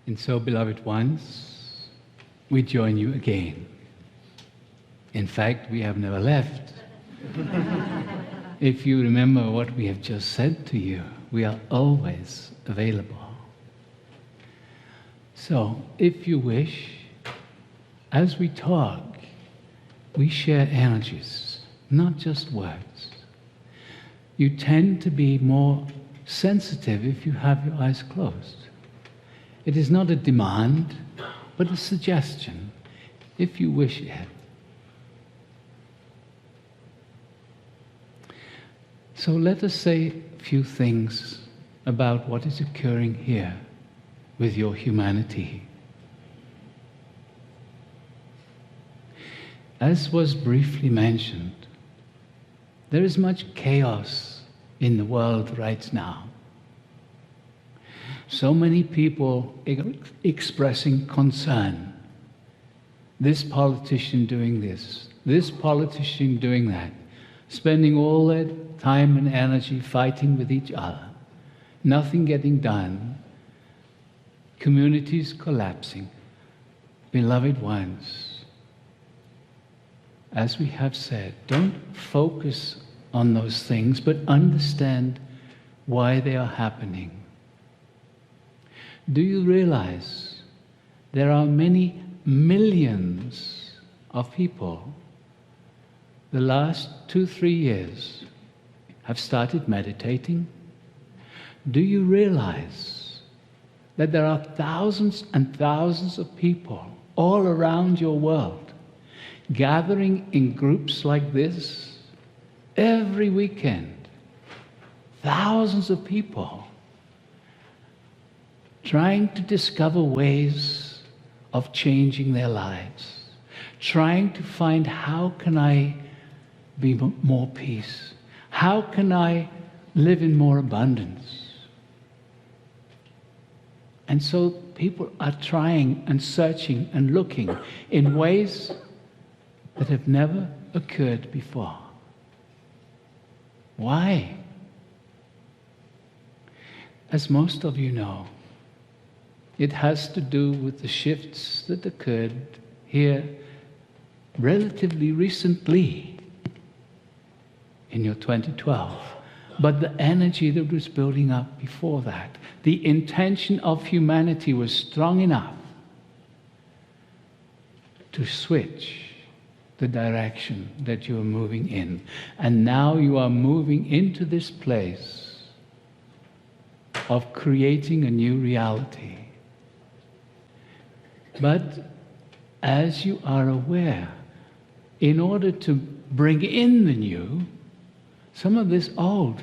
And so, beloved ones, we join you again. In fact, we have never left. If you remember what we have just said to you, we are always available. So, if you wish, as we talk, we share energies, not just words. You tend to be more sensitive if you have your eyes closed. It is not a demand, but a suggestion, if you wish it. So let us say a few things about what is occurring here with your humanity. As was briefly mentioned, there is much chaos in the world right now. So many people expressing concern. This politician doing this politician doing that, spending all their time and energy fighting with each other, nothing getting done, communities collapsing. Beloved ones, as we have said, don't focus on those things, but understand why they are happening. Do you realize there are many millions of people the last 2-3 years have started meditating? Do you realize that there are thousands and thousands of people all around your world gathering in groups like this every weekend? Thousands of people trying to discover ways of changing their lives, trying to find, how can I be more peace? How can I live in more abundance? And so people are trying and searching and looking in ways that have never occurred before. Why? As most of you know, it has to do with the shifts that occurred here relatively recently in your 2012. But the energy that was building up before that, the intention of humanity was strong enough to switch the direction that you are moving in. And now you are moving into this place of creating a new reality. But as you are aware, in order to bring in the new, some of this old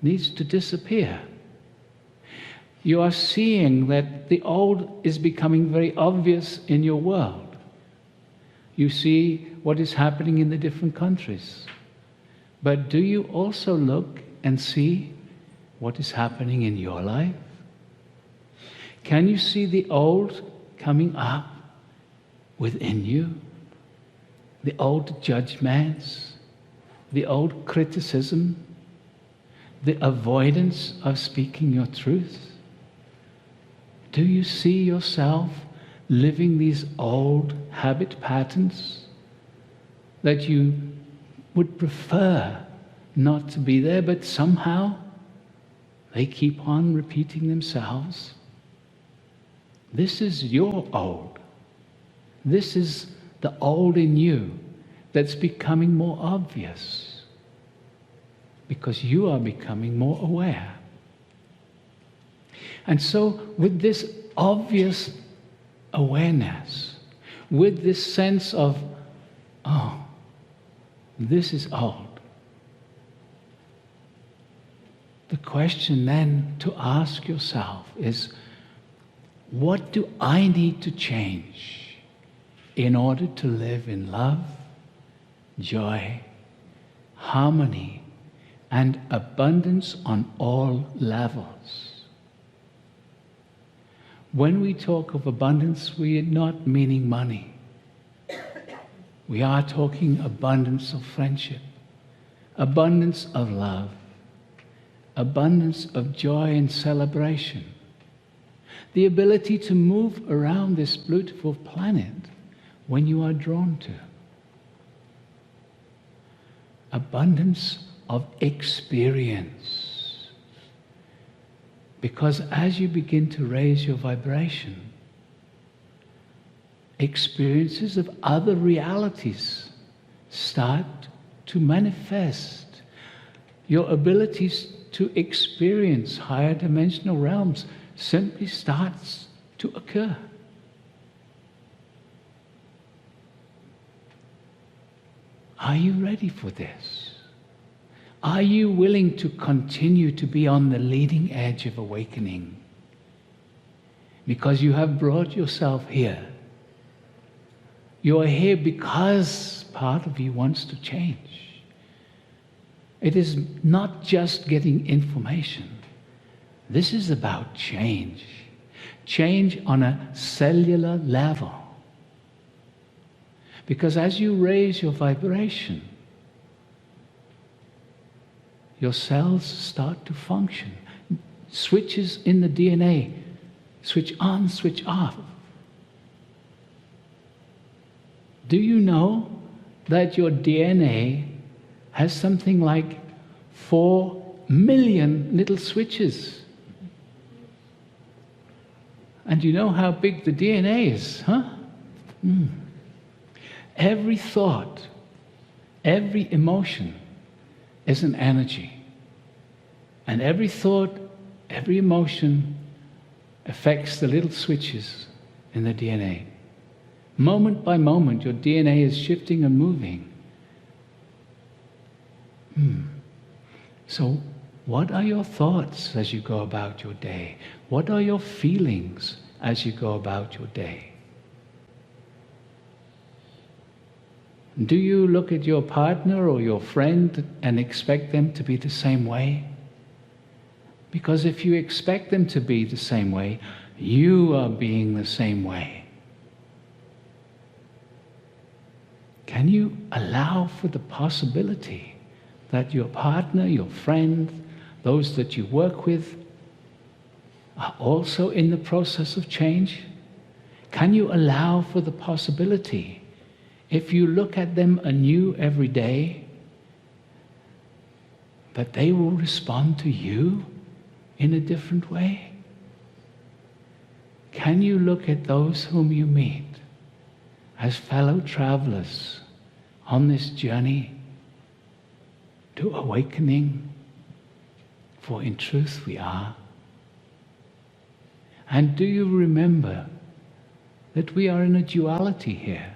needs to disappear. You are seeing that the old is becoming very obvious in your world. You see what is happening in the different countries. But do you also look and see what is happening in your life? Can you see the old coming up within you? The old judgments, the old criticism, the avoidance of speaking your truth. Do you see yourself living these old habit patterns that you would prefer not to be there, but somehow they keep on repeating themselves? This is your old. This is the old in you that's becoming more obvious because you are becoming more aware. And so with this obvious awareness, with this sense of, oh, this is old, the question then to ask yourself is, what do I need to change in order to live in love, joy, harmony, and abundance on all levels? When we talk of abundance, we are not meaning money. We are talking abundance of friendship, abundance of love, abundance of joy and celebration, the ability to move around this beautiful planet when you are drawn to. Abundance of experience. Because as you begin to raise your vibration, experiences of other realities start to manifest. Your abilities to experience higher dimensional realms simply starts to occur. Are you ready for this? Are you willing to continue to be on the leading edge of awakening? Because you have brought yourself here. You are here because part of you wants to change. It is not just getting information. This is about change. Change on a cellular level. Because as you raise your vibration, your cells start to function. Switches in the DNA, switch on, switch off. Do you know that your DNA has something like 4 million little switches? And you know how big the DNA is, huh? Every thought, every emotion is an energy. And every thought, every emotion affects the little switches in the DNA. Moment by moment, your DNA is shifting and moving. So, what are your thoughts as you go about your day? What are your feelings as you go about your day? Do you look at your partner or your friend and expect them to be the same way? Because if you expect them to be the same way, you are being the same way. Can you allow for the possibility that your partner, your friend, those that you work with are also in the process of change? Can you allow for the possibility, if you look at them anew every day, that they will respond to you in a different way? Can you look at those whom you meet as fellow travelers on this journey to awakening? For in truth we are. And do you remember that we are in a duality here?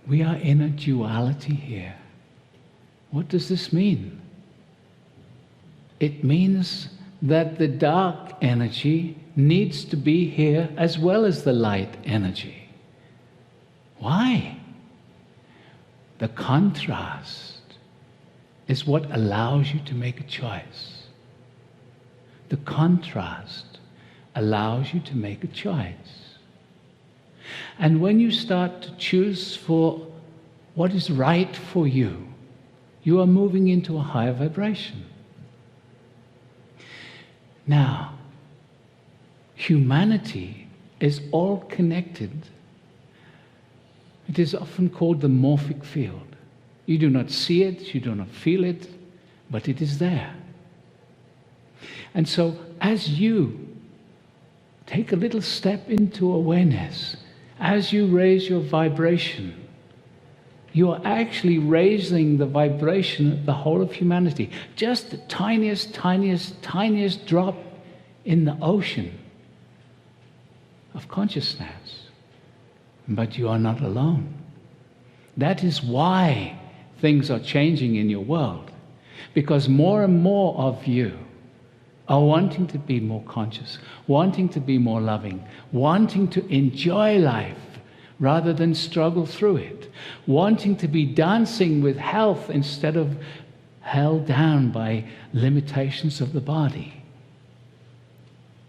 We are in a duality here. What does this mean? It means that the dark energy needs to be here as well as the light energy. Why? The contrast is what allows you to make a choice. The contrast allows you to make a choice. And when you start to choose for what is right for you, you are moving into a higher vibration. Now, humanity is all connected. It is often called the morphic field. You do not see it, you do not feel it, but it is there. And so, as you take a little step into awareness, as you raise your vibration, you are actually raising the vibration of the whole of humanity. Just the tiniest, tiniest, tiniest drop in the ocean of consciousness. But you are not alone. That is why things are changing in your world. Because more and more of you are wanting to be more conscious, wanting to be more loving, wanting to enjoy life rather than struggle through it, wanting to be dancing with health instead of held down by limitations of the body.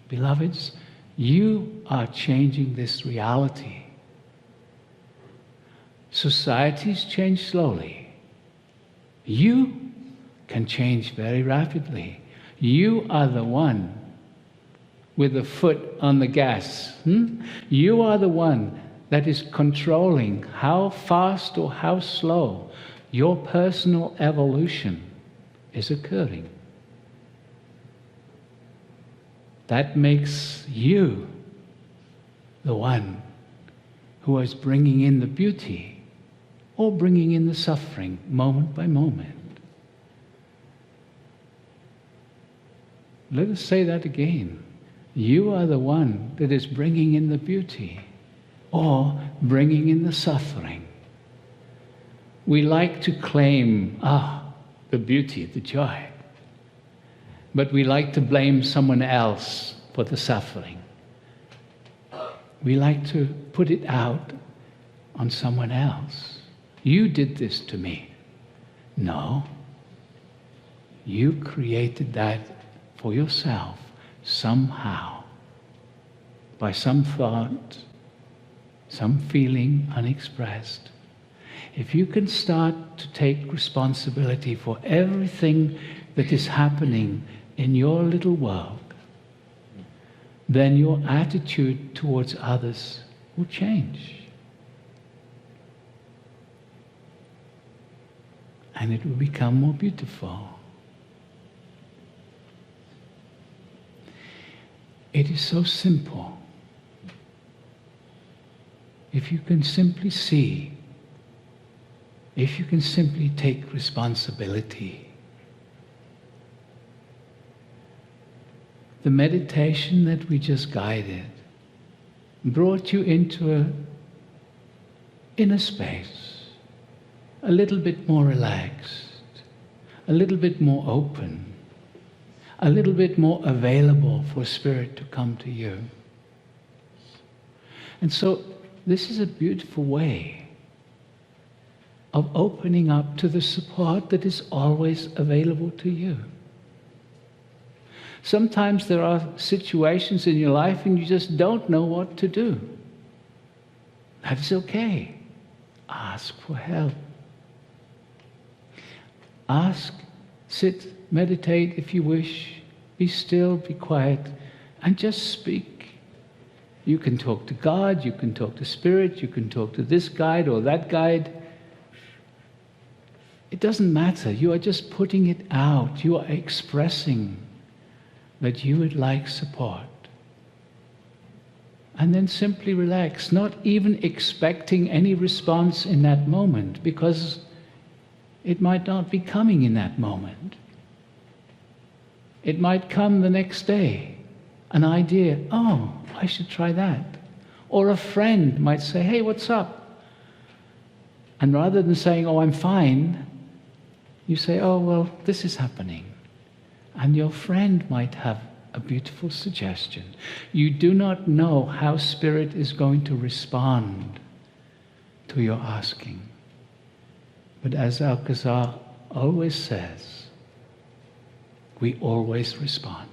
Beloveds, you are changing this reality. Societies change slowly. You can change very rapidly. You are the one with the foot on the gas. You are the one that is controlling how fast or how slow your personal evolution is occurring. That makes you the one who is bringing in the beauty or bringing in the suffering moment by moment. Let us say that again. You are the one that is bringing in the beauty or bringing in the suffering. We like to claim, the beauty, the joy. But we like to blame someone else for the suffering. We like to put it out on someone else. You did this to me. No. You created that for yourself somehow, by some thought, some feeling unexpressed. If you can start to take responsibility for everything that is happening in your little world, then your attitude towards others will change. And it will become more beautiful. It is so simple. If you can simply see, if you can simply take responsibility. The meditation that we just guided brought you into an inner space, a little bit more relaxed, a little bit more open, a little bit more available for Spirit to come to you. And so this is a beautiful way of opening up to the support that is always available to you. Sometimes there are situations in your life and you just don't know what to do. That is okay. Ask for help. Ask, sit, meditate if you wish. Be still, be quiet, and just speak. You can talk to God, you can talk to Spirit, you can talk to this guide or that guide. It doesn't matter. You are just putting it out. You are expressing that you would like support. And then simply relax, not even expecting any response in that moment, because it might not be coming in that moment. It might come the next day, an idea, I should try that. Or a friend might say, hey, what's up? And rather than saying, I'm fine, you say, well, this is happening. And your friend might have a beautiful suggestion. You do not know how Spirit is going to respond to your asking. But as Alcazar always says, we always respond.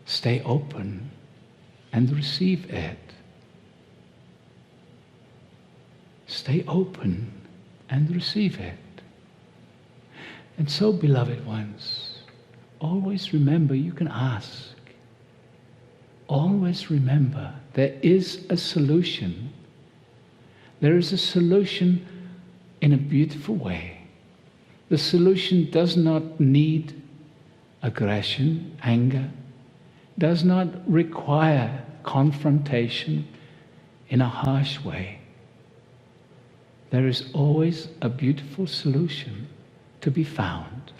Stay open and receive it. Stay open and receive it. And so, beloved ones, always remember you can ask. Always remember there is a solution. There is a solution in a beautiful way. The solution does not need aggression, anger, does not require confrontation in a harsh way. There is always a beautiful solution to be found.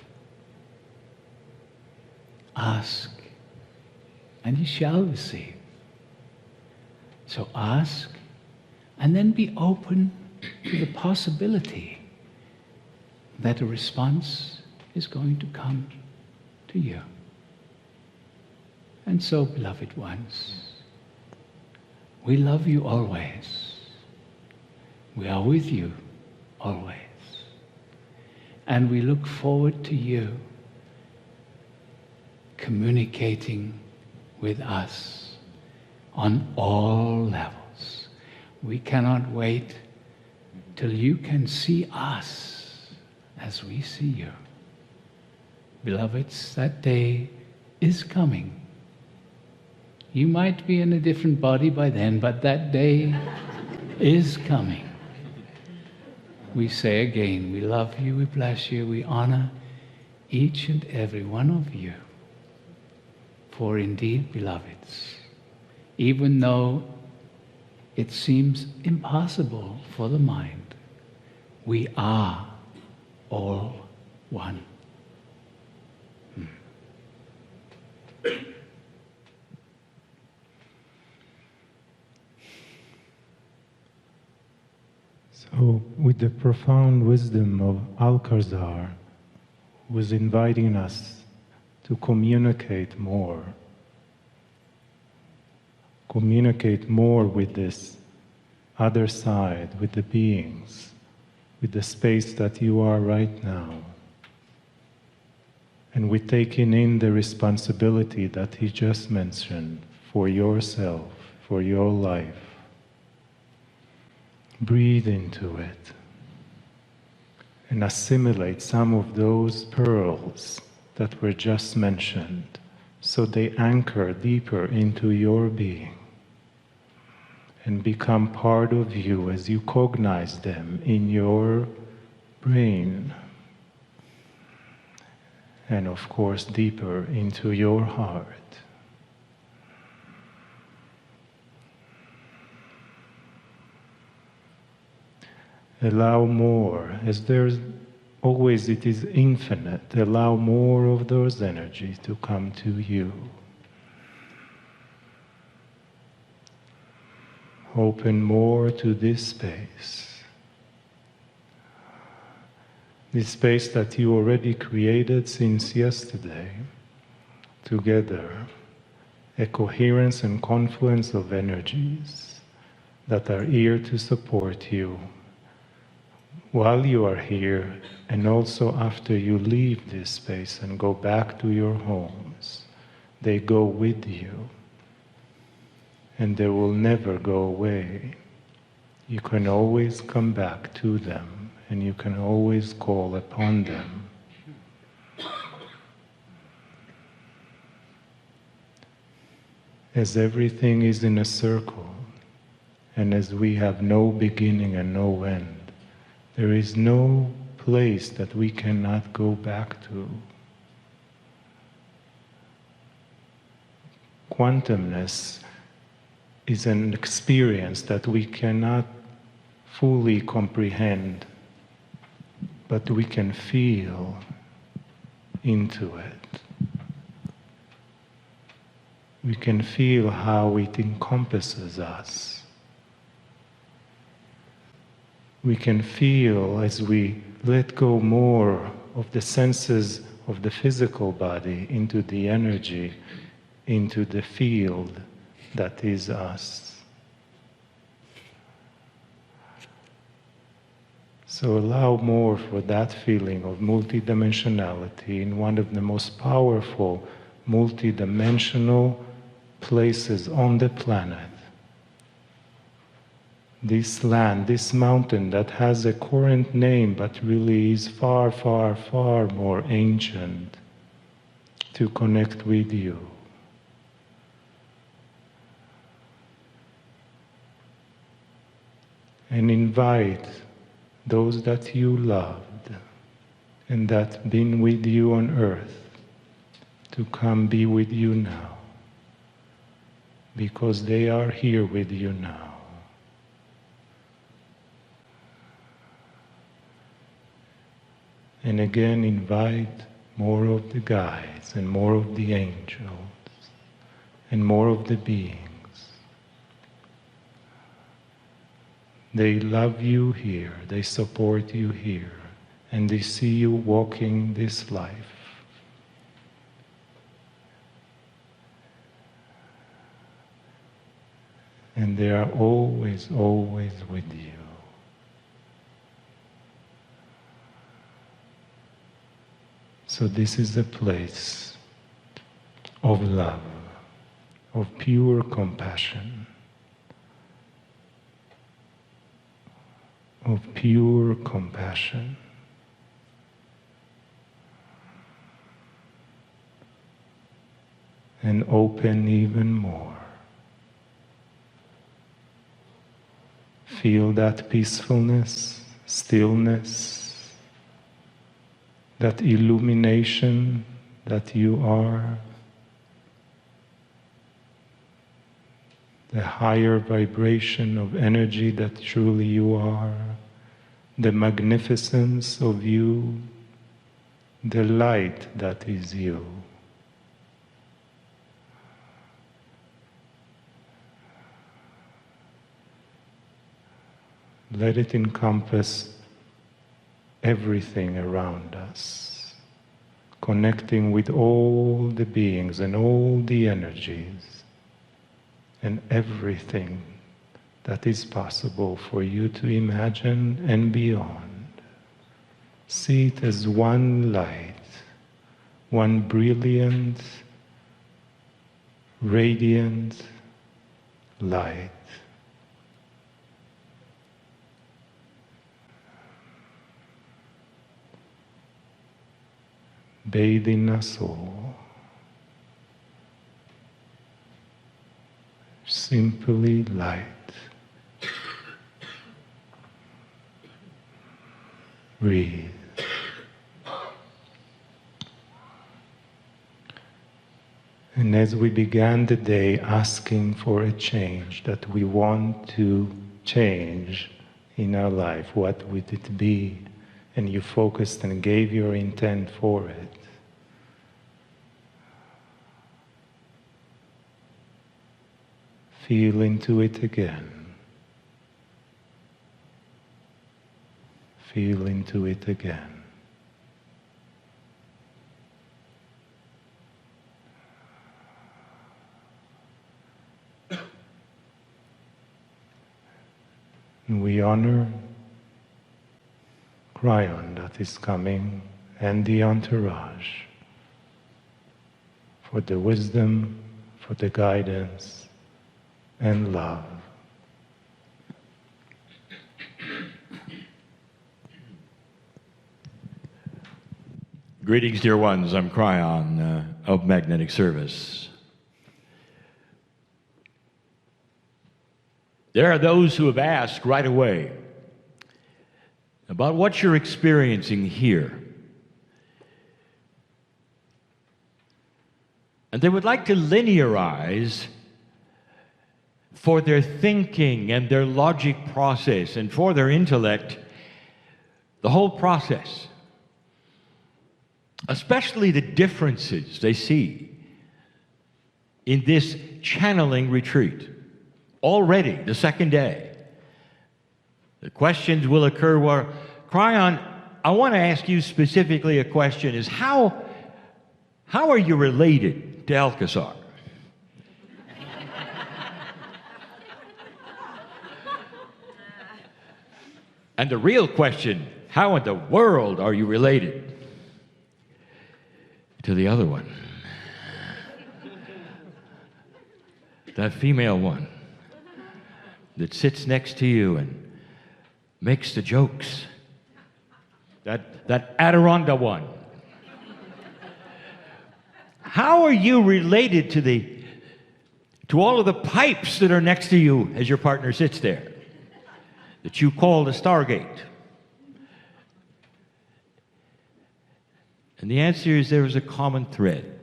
Ask, and you shall receive. So ask, and then be open to the possibility that a response is going to come to you. And so, beloved ones, we love you always. We are with you always. And we look forward to you communicating with us on all levels. We cannot wait till you can see us as we see you. beloveds, that day is coming. You might be in a different body by then, but that day is coming. We say again, we love you, we bless you, we honor each and every one of you. For indeed, beloveds, even though it seems impossible for the mind, we are all one. So, with the profound wisdom of Alcazar, who was inviting us to communicate more with this other side, with the beings, with the space that you are right now. And with taking in the responsibility that he just mentioned for yourself, for your life. Breathe into it and assimilate some of those pearls that were just mentioned so they anchor deeper into your being and become part of you as you cognize them in your brain and of course deeper into your heart. Allow more, as there's always, it is infinite, allow more of those energies to come to you. Open more to this space that you already created since yesterday, together, a coherence and confluence of energies that are here to support you while you are here, and also after you leave this space and go back to your homes. They go with you, and they will never go away. You can always come back to them, and you can always call upon them. As everything is in a circle, and as we have no beginning and no end, there is no place that we cannot go back to. Quantumness is an experience that we cannot fully comprehend, but we can feel into it. We can feel how it encompasses us. We can feel as we let go more of the senses of the physical body into the energy, into the field that is us. So allow more for that feeling of multidimensionality in one of the most powerful multidimensional places on the planet. This land, this mountain that has a current name but really is far, far, far more ancient to connect with you. And invite those that you loved and that been with you on earth to come be with you now, because they are here with you now. And again, invite more of the guides and more of the angels and more of the beings. They love you here, they support you here, and they see you walking this life. And they are always, always with you. So this is a place of love, of pure compassion, of pure compassion. and open even more. Feel that peacefulness, stillness, that illumination that you are, the higher vibration of energy that truly you are, the magnificence of you, the light that is you. Let it encompass everything around us, connecting with all the beings and all the energies and everything that is possible for you to imagine and beyond. See it as one light, one brilliant, radiant light. Bathing us all. Simply light. Breathe. And as we began the day asking for a change that we want to change in our life, what would it be? And you focused and gave your intent for it. Feel into it again. Feel into it again. And we honor Kryon that is coming and the entourage for the wisdom, for the guidance and love. Greetings, dear ones. I'm Kryon of Magnetic Service. There are those who have asked right away about what you're experiencing here. And they would like to linearize for their thinking and their logic process and for their intellect the whole process, especially the differences they see in this channeling retreat. Already, the second day, the questions will occur where, Kryon, I want to ask you specifically a question, is how are you related to Alcazar? And the real question, how in the world are you related to the other one? That female one that sits next to you and makes the jokes. That Adironda one. How are you related to all of the pipes that are next to you as your partner sits there, that you call the Stargate? And the answer is there is a common thread.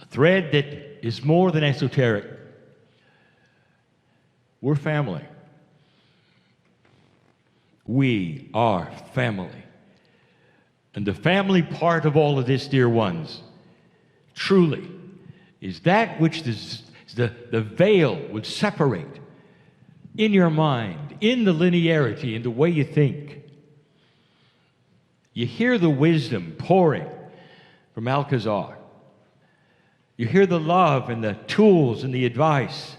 A thread that is more than esoteric. We're family. We are family. And the family part of all of this, dear ones, truly is that which the veil would separate in your mind, in the linearity, in the way you think. You hear the wisdom pouring from Alcazar. You hear the love and the tools and the advice.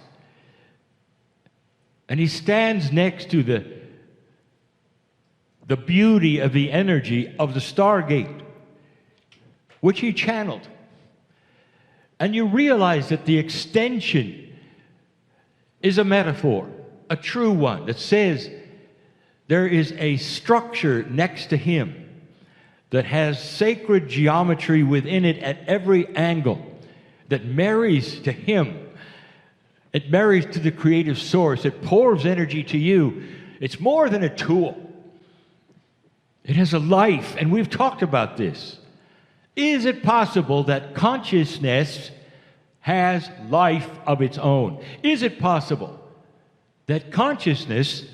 And he stands next to the beauty of the energy of the Stargate, which he channeled. And you realize that the extension is a metaphor, a true one, that says there is a structure next to him. that has sacred geometry within it at every angle, that marries to Him. It marries to the creative source. It pours energy to you. It's more than a tool. It has a life, and we've talked about this. Is it possible that consciousness has life of its own? Is it possible that consciousness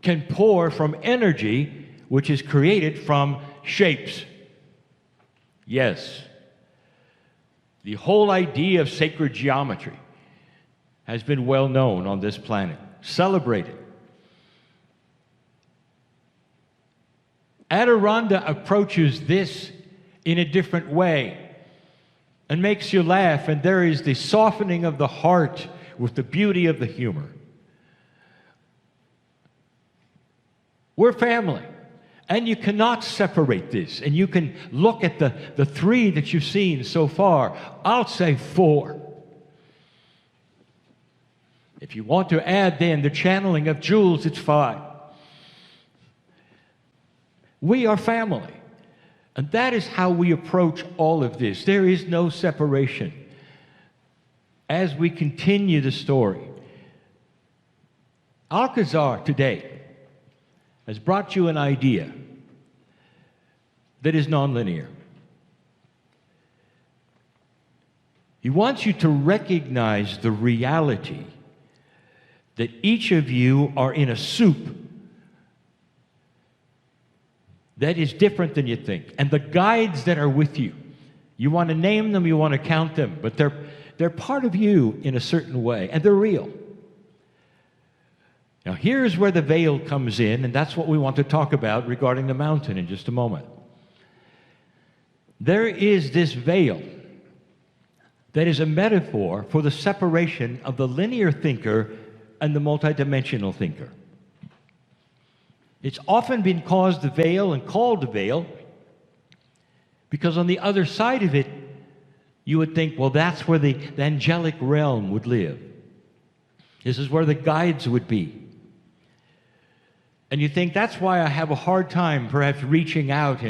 can pour from energy which is created from shapes? Yes. The whole idea of sacred geometry has been well known on this planet, celebrated. Adirondha approaches this in a different way and makes you laugh, and there is the softening of the heart with the beauty of the humor. We're family, and you cannot separate this, and you can look at the three that you've seen so far. I'll say four. If you want to add then the channeling of Jules, it's 5. We are family. And that is how we approach all of this. There is no separation. As we continue the story, Alcazar today has brought you an idea that is nonlinear. He wants you to recognize the reality that each of you are in a soup that is different than you think. And the guides that are with you, you want to name them, you want to count them, but they're part of you in a certain way, and they're real. Now here's where the veil comes in, and that's what we want to talk about regarding the mountain in just a moment. There is this veil that is a metaphor for the separation of the linear thinker and the multidimensional thinker. It's often been called the veil because on the other side of it, you would think, well, that's where the angelic realm would live. This is where the guides would be. And you think, that's why I have a hard time perhaps reaching out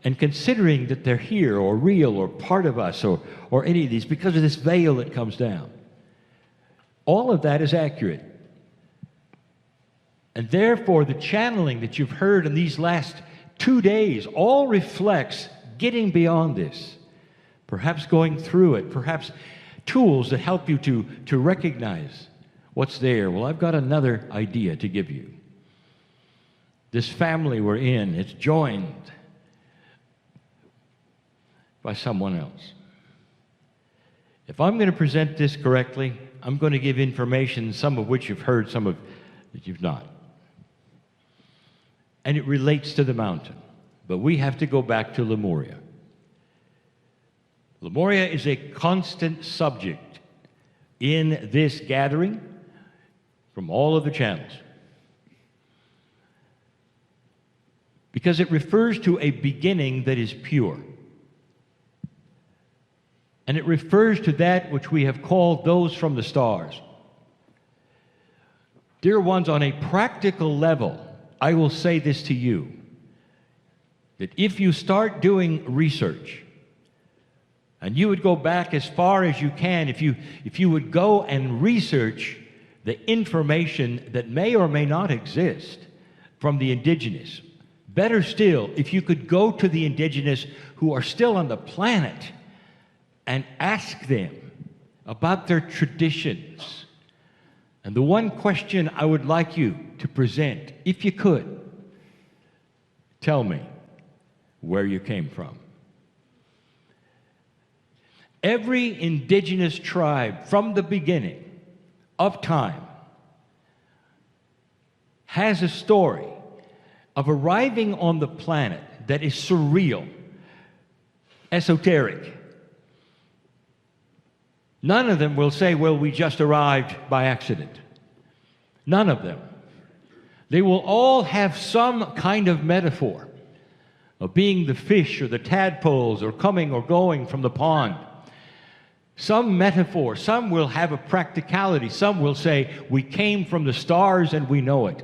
and considering that they're here or real or part of us or any of these, because of this veil that comes down. All of that is accurate. And therefore, the channeling that you've heard in these last 2 days all reflects getting beyond this, perhaps going through it, perhaps tools that help you to recognize what's there. Well, I've got another idea to give you. This family we're in, it's joined by someone else. If I'm going to present this correctly, I'm going to give information, some of which you've heard, some of that you've not. And it relates to the mountain. But we have to go back to Lemuria. Lemuria is a constant subject in this gathering from all of the channels, because it refers to a beginning that is pure. And it refers to that which we have called those from the stars. Dear ones, on a practical level, I will say this to you, that if you start doing research, and you would go back as far as you can, if you would go and research the information that may or may not exist from the indigenous, better still, if you could go to the indigenous who are still on the planet and ask them about their traditions. And the one question I would like you to present, if you could, tell me where you came from. Every indigenous tribe from the beginning of time has a story of arriving on the planet that is surreal, esoteric. None of them will say, well, we just arrived by accident. None of them. They will all have some kind of metaphor of being the fish or the tadpoles or coming or going from the pond. Some metaphor. Some will have a practicality. Some will say, we came from the stars and we know it.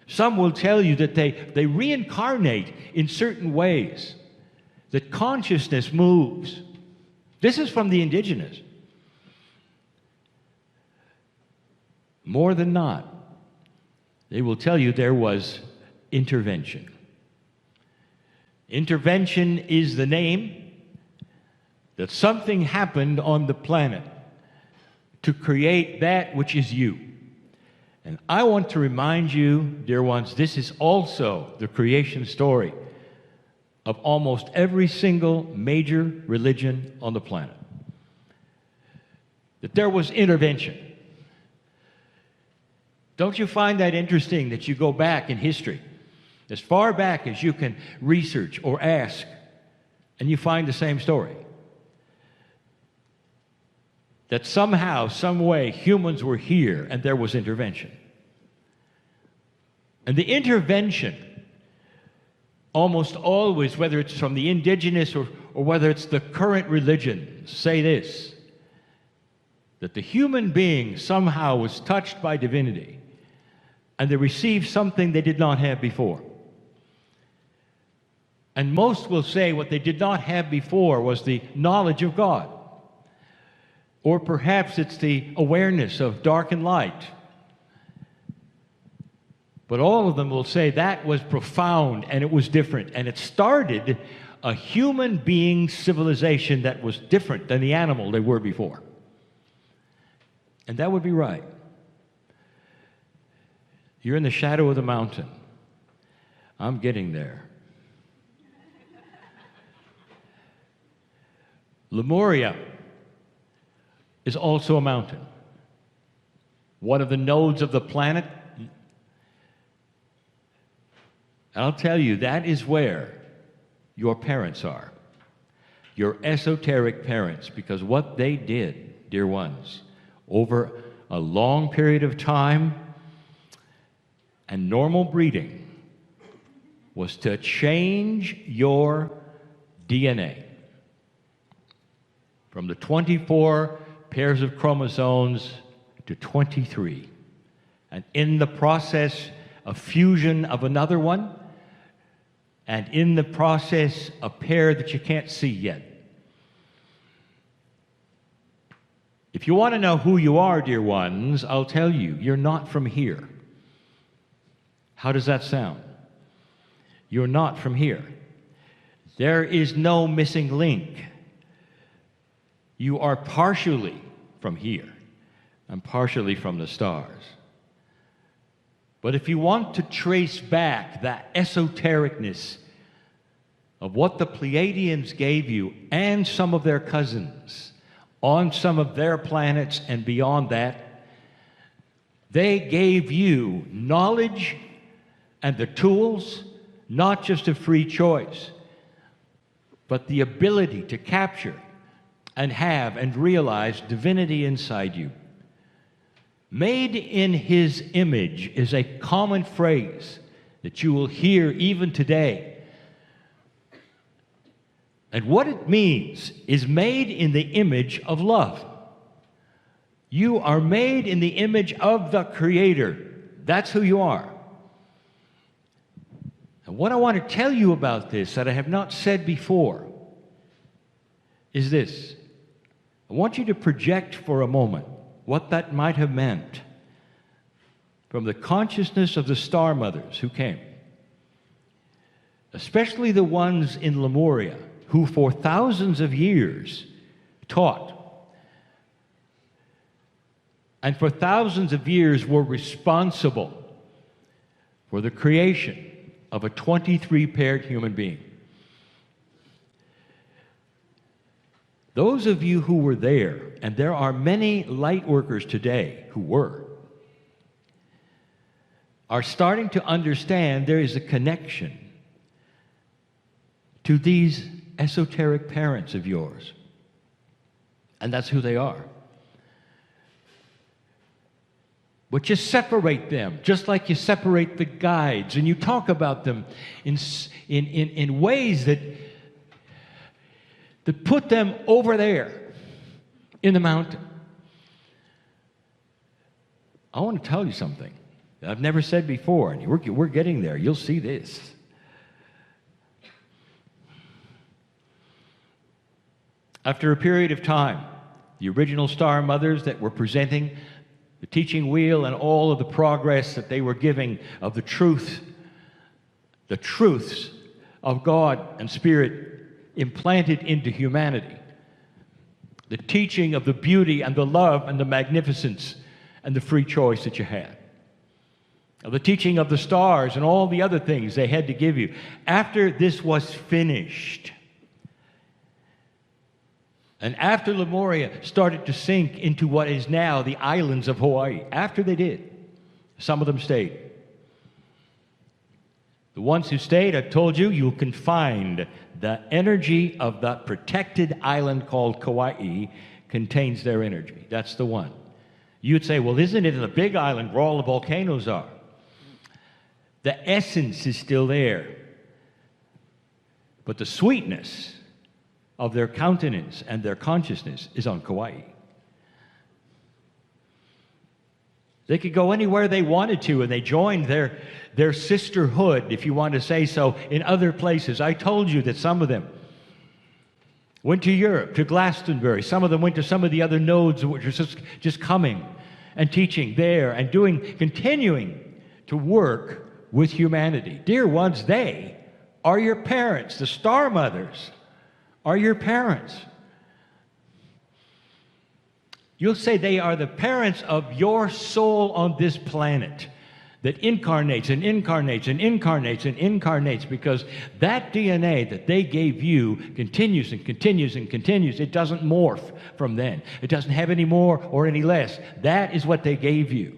Some will tell you that they reincarnate in certain ways. that consciousness moves. This is from the indigenous. More than not, they will tell you there was intervention. Intervention is the name that something happened on the planet to create that which is you. And I want to remind you, dear ones, this is also the creation story of almost every single major religion on the planet. That there was intervention. Don't you find that interesting that you go back in history, as far back as you can research or ask, and you find the same story? That somehow, some way, humans were here and there was intervention. And the intervention, almost always, whether it's from the indigenous or whether it's the current religions, say this, that the human being somehow was touched by divinity and they received something they did not have before. And most will say what they did not have before was the knowledge of God. Or perhaps it's the awareness of dark and light. But all of them will say that was profound and it was different. And it started a human being civilization that was different than the animal they were before. And that would be right. You're in the shadow of the mountain. I'm getting there. Lemuria is also a mountain. One of the nodes of the planet. I'll tell you, that is where your parents are. Your esoteric parents, because what they did, dear ones, over a long period of time and normal breeding was to change your DNA from the 24 pairs of chromosomes to 23. And in the process of fusion of another one, and in the process a pair that you can't see yet. If you want to know who you are, dear ones, I'll tell you, you're not from here. How does that sound? You're not from here. There is no missing link. You are partially from here and partially from the stars. But if you want to trace back that esotericness of what the Pleiadians gave you and some of their cousins on some of their planets and beyond that, they gave you knowledge and the tools, not just a free choice, but the ability to capture and have and realize divinity inside you. Made in His image is a common phrase that you will hear even today. And what it means is made in the image of love. You are made in the image of the Creator. That's who you are. And what I want to tell you about this that I have not said before is this. I want you to project for a moment what that might have meant from the consciousness of the star mothers who came, especially the ones in Lemuria who for thousands of years taught and for thousands of years were responsible for the creation of a 23-paired human being. Those of you who were there, and there are many light workers today who were, are starting to understand there is a connection to these esoteric parents of yours. And that's who they are. But you separate them, just like you separate the guides, and you talk about them in ways that put them over there in the mountain. I want to tell you something that I've never said before, and we're getting there. You'll see this. After a period of time, the original star mothers that were presenting the teaching wheel and all of the progress that they were giving of the truths of God and Spirit implanted into humanity, the teaching of the beauty and the love and the magnificence and the free choice that you had, of the teaching of the stars and all the other things they had to give you. After this was finished, and after Lemuria started to sink into what is now the islands of Hawaii, after they did, some of them stayed. The ones who stayed, I've told you, you can find the energy of that protected island called Kauai contains their energy. That's the one. You'd say, well, isn't it in the big island where all the volcanoes are? The essence is still there. But the sweetness of their countenance and their consciousness is on Kauai. They could go anywhere they wanted to, and they joined their sisterhood, if you want to say so, in other places. I told you that some of them went to Europe, to Glastonbury. Some of them went to some of the other nodes which are just coming and teaching there and continuing to work with humanity. Dear ones, they are your parents. The star mothers are your parents. You'll say they are the parents of your soul on this planet that incarnates and incarnates and incarnates and incarnates, because that DNA that they gave you continues and continues and continues. It doesn't morph from then. It doesn't have any more or any less. That is what they gave you.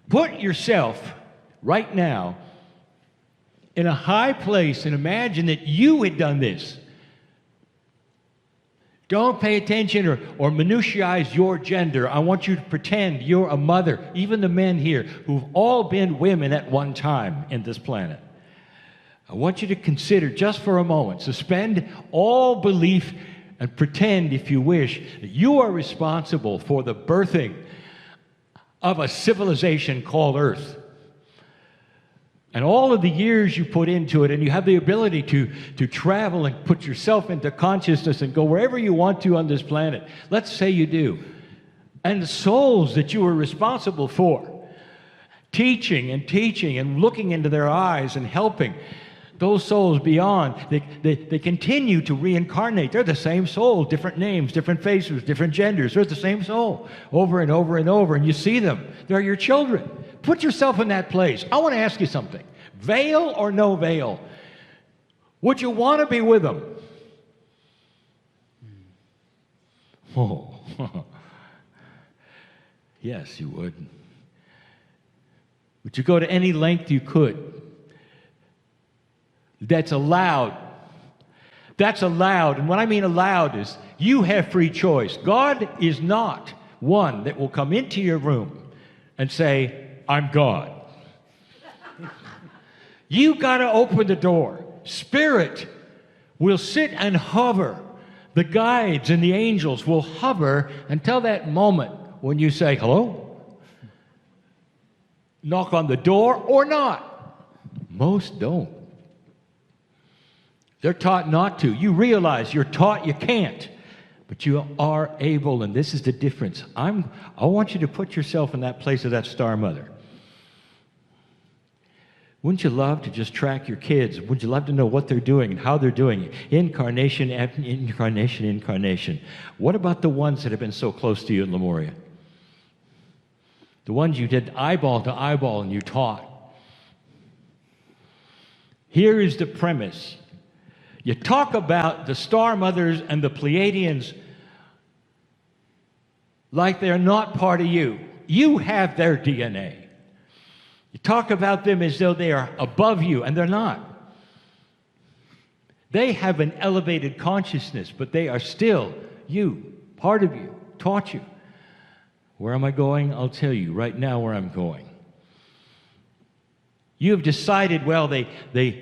Put yourself right now in a high place and imagine that you had done this. Don't pay attention or minutiaize your gender. I want you to pretend you're a mother. Even the men here who've all been women at one time in this planet. I want you to consider just for a moment, suspend all belief and pretend, if you wish, that you are responsible for the birthing of a civilization called Earth. And all of the years you put into it, and you have the ability to travel and put yourself into consciousness and go wherever you want to on this planet. Let's say you do. And the souls that you were responsible for, teaching and looking into their eyes and helping those souls beyond, they continue to reincarnate. They're the same soul, different names, different faces, different genders. They're the same soul over and over and over, and you see them. They're your children. Put yourself in that place. I want to ask you something. Veil or no veil? Would you want to be with them? Oh, yes, you would. Would you go to any length you could? That's allowed. That's allowed. And what I mean allowed is you have free choice. God is not one that will come into your room and say, I'm God. You got to open the door. Spirit will sit and hover. The guides and the angels will hover until that moment when you say, hello? Knock on the door or not. Most don't. They're taught not to. You realize you're taught you can't, but you are able, and this is the difference. I want you to put yourself in that place of that star mother. Wouldn't you love to just track your kids? Wouldn't you love to know what they're doing and how they're doing it? Incarnation after incarnation, incarnation. What about the ones that have been so close to you in Lemuria? The ones you did eyeball to eyeball and you taught. Here is the premise. You talk about the star mothers and the Pleiadians like they're not part of you. You have their DNA. You talk about them as though they are above you, and they're not. They have an elevated consciousness, but they are still you, part of you, taught you. Where am I going? I'll tell you right now where I'm going. You have decided, well, they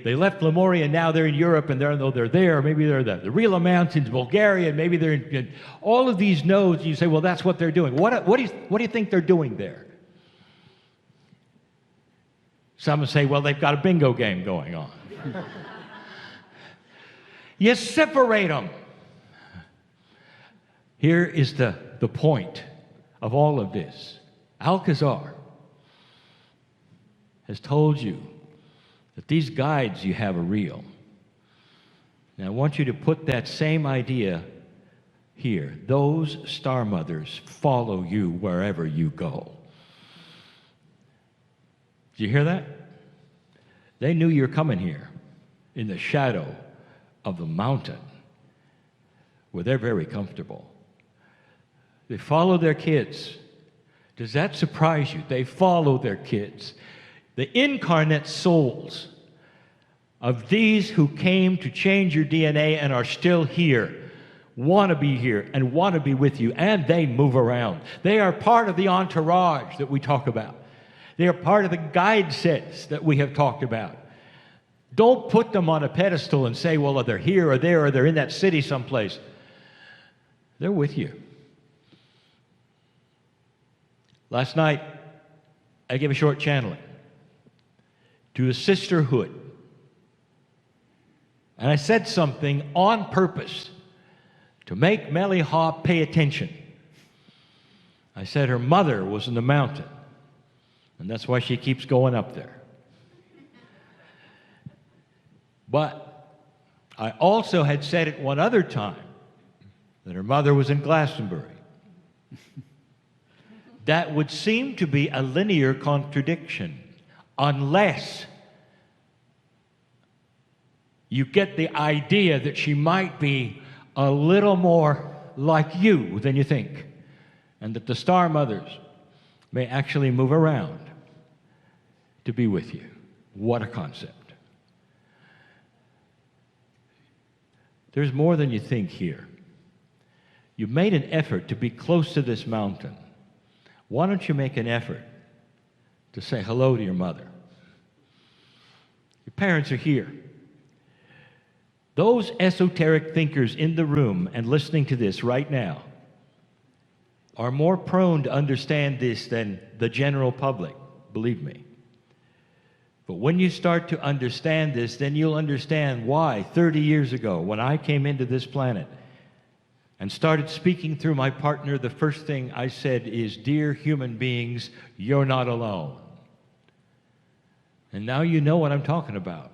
left Lemuria, and now they're in Europe, and they're there. Maybe they're the Rila Mountains, Bulgaria, and maybe they're in all of these nodes. You say, well, that's what they're doing. What do you think they're doing there? Some say, well, they've got a bingo game going on. You separate them. Here is the point of all of this. Alcazar has told you that these guides you have are real. Now I want you to put that same idea here. Those star mothers follow you wherever you go. Did you hear that? They knew you're coming here in the shadow of the mountain where they're very comfortable. They follow their kids. Does that surprise you? They follow their kids. The incarnate souls of these who came to change your DNA and are still here want to be here and want to be with you, and they move around. They are part of the entourage that we talk about. They are part of the guide sets that we have talked about. Don't put them on a pedestal and say, well, they're here or there or they're in that city someplace. They're with you. Last night, I gave a short channeling to a sisterhood. And I said something on purpose to make Melly Ha pay attention. I said her mother was in the mountain, and that's why she keeps going up there. But I also had said it one other time that her mother was in Glastonbury. That would seem to be a linear contradiction unless you get the idea that she might be a little more like you than you think, and that the star mothers may actually move around to be with you. What a concept. There's more than you think here. You've made an effort to be close to this mountain. Why don't you make an effort to say hello to your mother? Your parents are here. Those esoteric thinkers in the room and listening to this right now are more prone to understand this than the general public, believe me. But when you start to understand this, then you'll understand why 30 years ago, when I came into this planet and started speaking through my partner, the first thing I said is, dear human beings, you're not alone. And now you know what I'm talking about.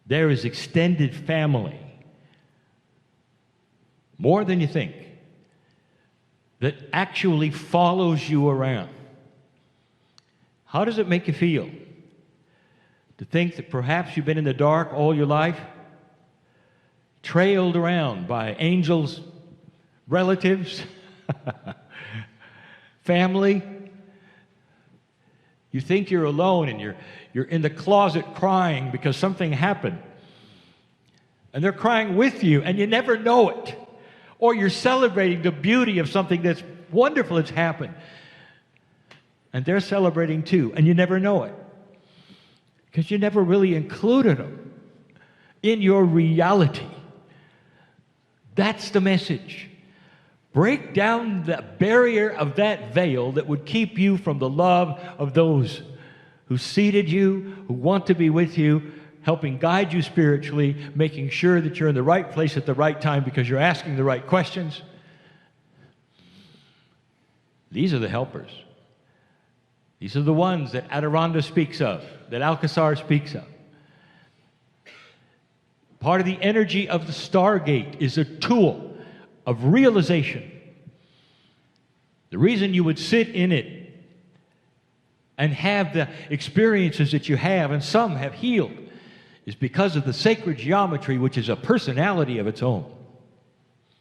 There is extended family, more than you think, that actually follows you around. How does it make you feel to think that perhaps you've been in the dark all your life, trailed around by angels, relatives, family? You think you're alone and you're in the closet crying because something happened. And they're crying with you and you never know it. Or you're celebrating the beauty of something that's wonderful that's happened. And they're celebrating too, and you never know it. Because you never really included them in your reality. That's the message. Break down the barrier of that veil that would keep you from the love of those who seated you, who want to be with you, helping guide you spiritually, making sure that you're in the right place at the right time because you're asking the right questions. These are the helpers. These are the ones that Adirondra speaks of, that Alcazar speaks of. Part of the energy of the Stargate is a tool of realization. The reason you would sit in it and have the experiences that you have, and some have healed, is because of the sacred geometry, which is a personality of its own.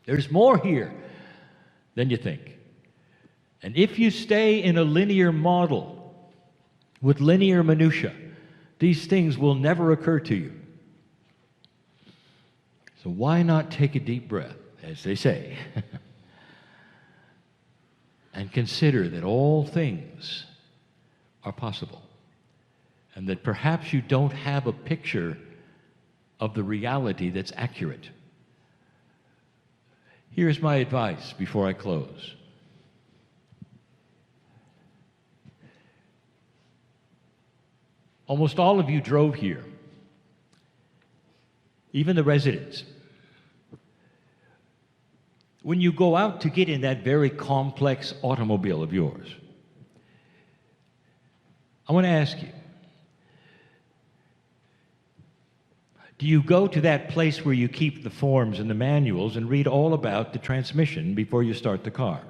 There's more here than you think. And if you stay in a linear model with linear minutia, these things will never occur to you. So why not take a deep breath, as they say, and consider that all things are possible, and that perhaps you don't have a picture of the reality that's accurate. Here's my advice before I close. Almost all of you drove here, even the residents. when you go out to get in that very complex automobile of yours, I want to ask you, do you go to that place where you keep the forms and the manuals and read all about the transmission before you start the car?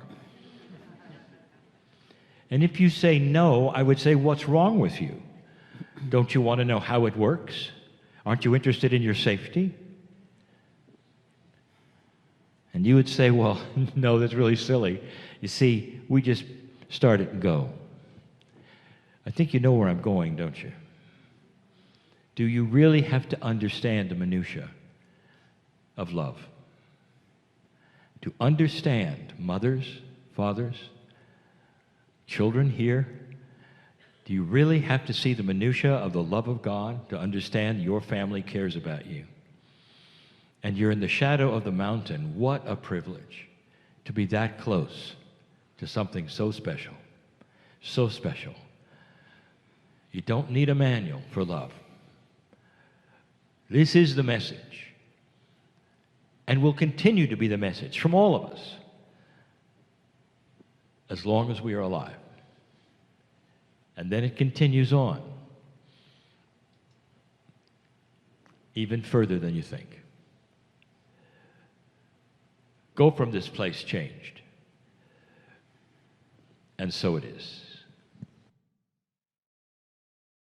And if you say no, I would say, what's wrong with you? Don't you want to know how it works? Aren't you interested in your safety? And you would say, well, no, that's really silly. You see, we just start it and go. I think you know where I'm going, don't you? Do you really have to understand the minutiae of love? To understand mothers, fathers, children here, do you really have to see the minutiae of the love of God to understand your family cares about you? And you're in the shadow of the mountain. What a privilege to be that close to something so special. So special. You don't need a manual for love. This is the message, and will continue to be the message from all of us as long as we are alive. And then it continues on, even further than you think. Go from this place changed, and so it is.